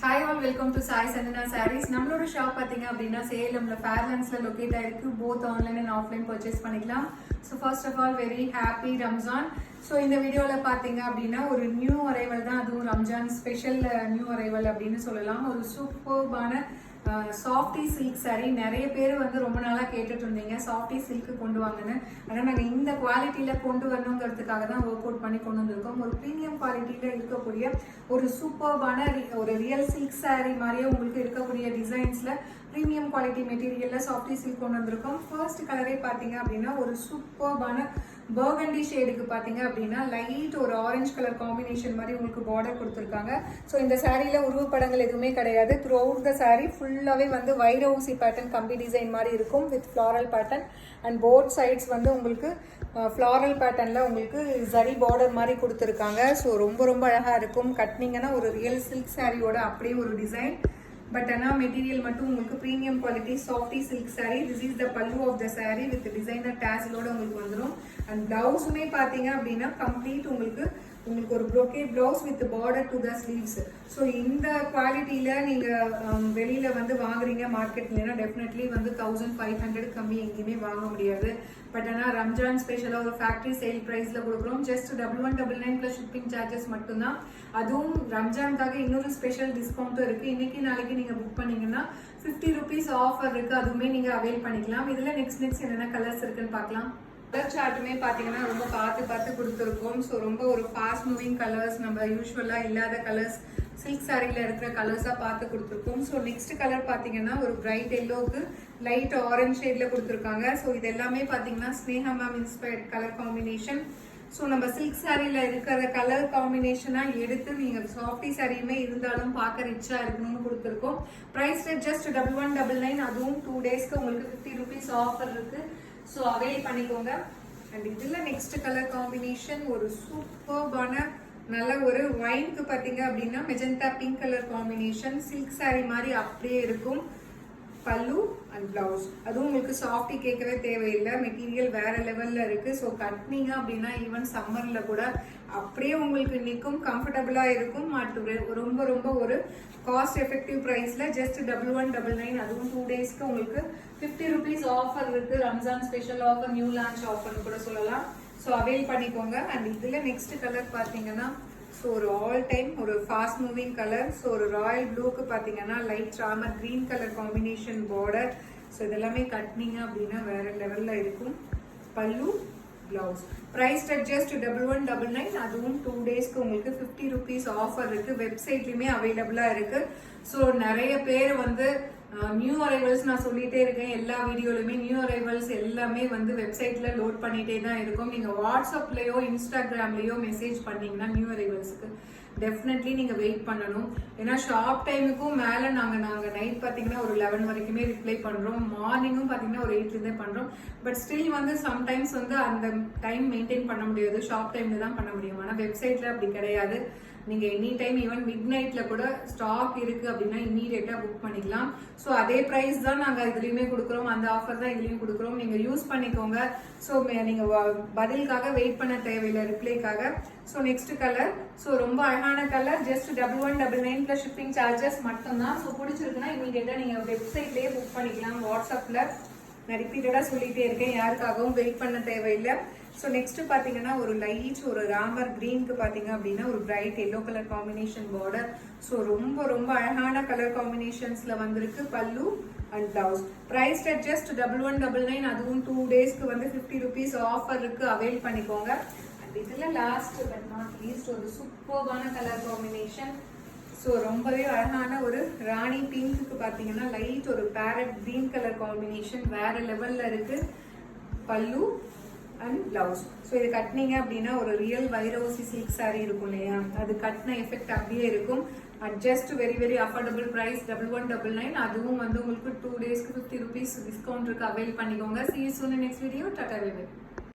Hi all, welcome to Sai Chandana saris. நம்மளோட shop பார்த்தீங்க அப்படின்னா சேலம்ல ஃபேர்லாண்ட்ஸ்ல லொக்கேட் ஆயிருக்கு. Both online and offline purchase பண்ணிக்கலாம். So first of all very happy Ramzan. So இந்த வீடியோவில் பார்த்தீங்க அப்படின்னா ஒரு நியூ அரைவல் தான், அதுவும் ரம்ஜான் ஸ்பெஷல் நியூ அரைவல் அப்படின்னு சொல்லலாம். ஒரு சூப்பர்பான சாஃப்டி சில்க் சாரீ. நிறைய பேர் வந்து ரொம்ப நாளாக கேட்டுட்டு இருந்தீங்க சாஃப்டி சில்க்கு கொண்டு வாங்கன்னு. ஆனால் நாங்கள் இந்த குவாலிட்டியில் கொண்டு வரணுங்கிறதுக்காக தான் ஒர்க் அவுட் பண்ணி கொண்டு வந்திருக்கோம். ஒரு ப்ரீமியம் குவாலிட்டியில் இருக்கக்கூடிய ஒரு சூப்பர்பான ஒரு ரியல் சில்க் சாரீ மாதிரியே உங்களுக்கு இருக்கக்கூடிய டிசைன்ஸில் ப்ரீமியம் குவாலிட்டி மெட்டீரியலில் சாஃப்டி சில்க் கொண்டு வந்திருக்கோம். ஃபர்ஸ்ட் கலரே பார்த்தீங்க அப்படின்னா ஒரு சூப்பர்பான பர்கண்டி ஷேடுக்கு பார்த்தீங்க அப்படின்னா லைட் ஒரு ஆரஞ்சு கலர் காம்பினேஷன் மாதிரி உங்களுக்கு பார்டர் கொடுத்துருக்காங்க. ஸோ இந்த சாரியில் உருவப்படங்கள் எதுவுமே கிடையாது. த்ரூ அவுட் த சாரீ ஃபுல்லாகவே வந்து வைர ஊசி பேட்டர்ன் கம்பி டிசைன் மாதிரி இருக்கும் with floral pattern. And both sides வந்து உங்களுக்கு ஃப்ளாரல் பேட்டர்னில் உங்களுக்கு ஜரி பார்டர் மாதிரி கொடுத்துருக்காங்க. ஸோ ரொம்ப ரொம்ப அழகாக இருக்கும். கட்டினீங்கன்னா ஒரு ரியல் சில்க் சாரியோட அப்படியே ஒரு டிசைன். பட் ஆனால் மெட்டீரியல் மட்டும் உங்களுக்கு premium quality softy silk sari. This is the pallu of the sari with designer டேஸலோட உங்களுக்கு வந்துடும். அண்ட் பிளவுஸுமே பார்த்தீங்க அப்படின்னா கம்ப்ளீட் உங்களுக்கு ஒரு brocade blouse with border to the sleeves. So இந்த குவாலிட்டியில் நீங்கள் வெளியில் வந்து வாங்குறீங்க மார்க்கெட்லன்னா டெஃபினெட்லி வந்து 1500 கம்மி எங்கேயுமே வாங்க முடியாது. பட் ஆனால் ரம்ஜான் ஸ்பெஷலாக ஒரு ஃபேக்ட்ரி சேல் ப்ரைஸில் கொடுக்குறோம். ஜஸ்ட் 1199 ப்ளஸ் ஷிப்பிங் சார்ஜஸ் மட்டும்தான். அதுவும் ரம்ஜானுக்காக இன்னொரு ஸ்பெஷல் டிஸ்கவுண்ட்டும் இருக்குது. இன்னைக்கு நாளைக்கு நீங்கள் புக் பண்ணீங்கன்னா 50 rupees ஆஃபர் இருக்குது. அதுவுமே நீங்கள் அவைல் பண்ணிக்கலாம். இதில் நெக்ஸ்ட் என்னென்ன கலர்ஸ் இருக்குன்னு பார்க்கலாம். கலர் சார்ட்டுமே பார்த்தீங்கன்னா ரொம்ப பார்த்து கொடுத்துருக்கோம். ஸோ ரொம்ப ஒரு ஃபாஸ்ட் மூவிங் கலர்ஸ், நம்ம யூஸ்வலாக இல்லாத கலர்ஸ், சில்க் சாரியில் இருக்கிற கலர்ஸாக பார்த்து கொடுத்துருக்கோம். ஸோ நெக்ஸ்ட் கலர் பார்த்தீங்கன்னா ஒரு பிரைட் எல்லோவுக்கு லைட் ஆரஞ்ச் ஷேடில் கொடுத்துருக்காங்க. ஸோ இது எல்லாமே பார்த்தீங்கன்னா Sneha ma'am inspired colour combination. So நம்ம சில்க் சாரியில் இருக்கிற கலர் காம்பினேஷனாக எடுத்து நீங்கள் சாஃப்டி சாரியுமே இருந்தாலும் பார்க்க ரிச்சாக இருக்கணும்னு கொடுத்துருக்கோம். Price rate just 1199. அதுவும் 2 daysக்கு உங்களுக்கு 50 rupees ஆஃபர் இருக்குது. ஸோ அவைல் பண்ணிக்கோங்க. அண்ட் இதில் நெக்ஸ்ட் கலர் காம்பினேஷன் ஒரு சூப்பர்பான நல்ல ஒரு ஒயின்க்கு பார்த்தீங்க அப்படின்னா magenta pink colour combination. Silk sari மாதிரி அப்படியே இருக்கும். பல்லு அண்ட் பிளவுஸ் அதுவும் உங்களுக்கு சாஃப்டி கேட்கவே தேவையில்லை. மெட்டீரியல் வேற லெவல்ல இருக்கு. ஸோ கட்டினீங்க அப்படின்னா ஈவன் சம்மர்ல கூட அப்படியே உங்களுக்கு நிற்கும், கம்ஃபர்டபுளா இருக்கும். ரொம்ப ரொம்ப ஒரு காஸ்ட் எஃபெக்டிவ் ப்ரைஸ்ல ஜஸ்ட் 1199. அதுவும் 2 daysக்கு உங்களுக்கு 50 rupees ஆஃபர் இருக்கு. Ramzan special offer, new launch ஆஃபர்னு கூட சொல்லலாம். ஸோ அவைல் பண்ணிக்கோங்க. அண்ட் இதில் நெக்ஸ்ட் கலர் பார்த்தீங்கன்னா ஸோ ஒரு ஆல் டைம் ஒரு ஃபாஸ்ட் மூவிங் கலர். ஸோ ஒரு ராயல் ப்ளூக்கு பார்த்தீங்கன்னா light Ramar green colour combination border. So இதெல்லாமே கட்டினீங்க அப்படின்னா வேற லெவலில் இருக்கும். பல்லு பிளவுஸ் ப்ரைஸ் ஜஸ்ட் 1199. அதுவும் 2 daysக்கு உங்களுக்கு 50 rupees ஆஃபர் இருக்கு. வெப்சைட்லையுமே அவைலபிளாக இருக்கு. ஸோ நிறைய பேர் வந்து நியூ அரைவல்ஸ் நான் சொல்லிட்டே இருக்கேன். எல்லா வீடியோலையுமே நியூ அரைவல்ஸ் எல்லாமே வந்து வெப்சைட்ல லோட் பண்ணிட்டே தான் இருக்கும். நீங்க வாட்ஸ்அப்லயோ இன்ஸ்டாகிராம்லயோ மெசேஜ் பண்ணீங்கன்னா நியூ அரைவல்ஸ்க்கு டெஃபினெட்லி நீங்க வெயிட் பண்ணணும். ஏன்னா ஷாப் டைமுக்கும் மேல நாங்க நைட் பாத்தீங்கன்னா ஒரு 11 வரைக்குமே ரிப்ளை பண்றோம். மார்னிங்கும் பாத்தீங்கன்னா ஒரு 8 இருந்தே பண்றோம். பட் ஸ்டில் வந்து சம்டைம்ஸ் வந்து அந்த டைம் மெயின்டைன் பண்ண முடியாது. ஷாப் டைம்ல தான் பண்ண முடியும். ஆனா வெப்சைட்ல அப்படி கிடையாது. நீங்க எனி டைம் ஈவன் மிட் நைட்ல கூட ஸ்டாக் இருக்கு அப்படின்னா இம்மீடியட்டா புக் பண்ணிக்கலாம். ஸோ அதே பிரைஸ் தான் நாங்க இதுலயுமே கொடுக்குறோம். அந்த ஆஃபர் தான் இதுலயும் கொடுக்குறோம். நீங்க யூஸ் பண்ணிக்கோங்க. ஸோ நீங்க பதிலுக்காக வெயிட் பண்ண தேவையில்லை, ரிப்ளைக்காக. ஸோ நெக்ஸ்ட் கலர் ஸோ ரொம்ப அழகான colour. Just 1199 plus shipping charges மட்டும்தான். ஸோ பிடிச்சிருக்குன்னா இம்மீடியட்டா நீங்க வெப்சைட்லயே புக் பண்ணிக்கலாம். வாட்ஸ்அப்ல நான் ரிப்பீட்டடாக சொல்லிட்டே இருக்கேன், யாருக்காகவும் வெயிட் பண்ண தேவையில்லை. ஸோ நெக்ஸ்ட் பார்த்தீங்கன்னா ஒரு லைட் ஒரு ராமர் கிரீனுக்கு பார்த்தீங்க அப்படின்னா ஒரு bright yellow colour combination border. So ரொம்ப ரொம்ப அழகான கலர் காம்பினேஷன்ஸ்ல வந்திருக்கு. பல்லு அண்ட் பிளவுஸ் ப்ரைஸ் ஜஸ்ட் 1199. அதுவும் 2 daysக்கு வந்து 50 rupees ஆஃபர் இருக்கு. அவைல் பண்ணிக்கோங்க. அண்ட் இதில் லாஸ்ட் பட் நாட் லீஸ்ட் ஒரு சூப்பர்பான கலர் காம்பினேஷன். ஸோ ரொம்பவே அழகான ஒரு ராணி பிங்க்கு பார்த்தீங்கன்னா லைட் ஒரு பேரட் கிரீன் கலர் காம்பினேஷன் வேற லெவல்ல இருக்கு. பல்லு அண்ட் பிளவுஸ். ஸோ இது கட்டினீங்க அப்படின்னா ஒரு ரியல் வைரவசி சில்க் சாரீ இருக்கும் இல்லையா, அது கட்டின எஃபெக்ட் அப்படியே இருக்கும். At just very very affordable price 1199. அதுவும் வந்து உங்களுக்கு 2 daysக்கு 50 rupees டிஸ்கவுண்ட் இருக்கு. அவைல் பண்ணிக்கோங்க. See you soon in next video. Tata bye bye.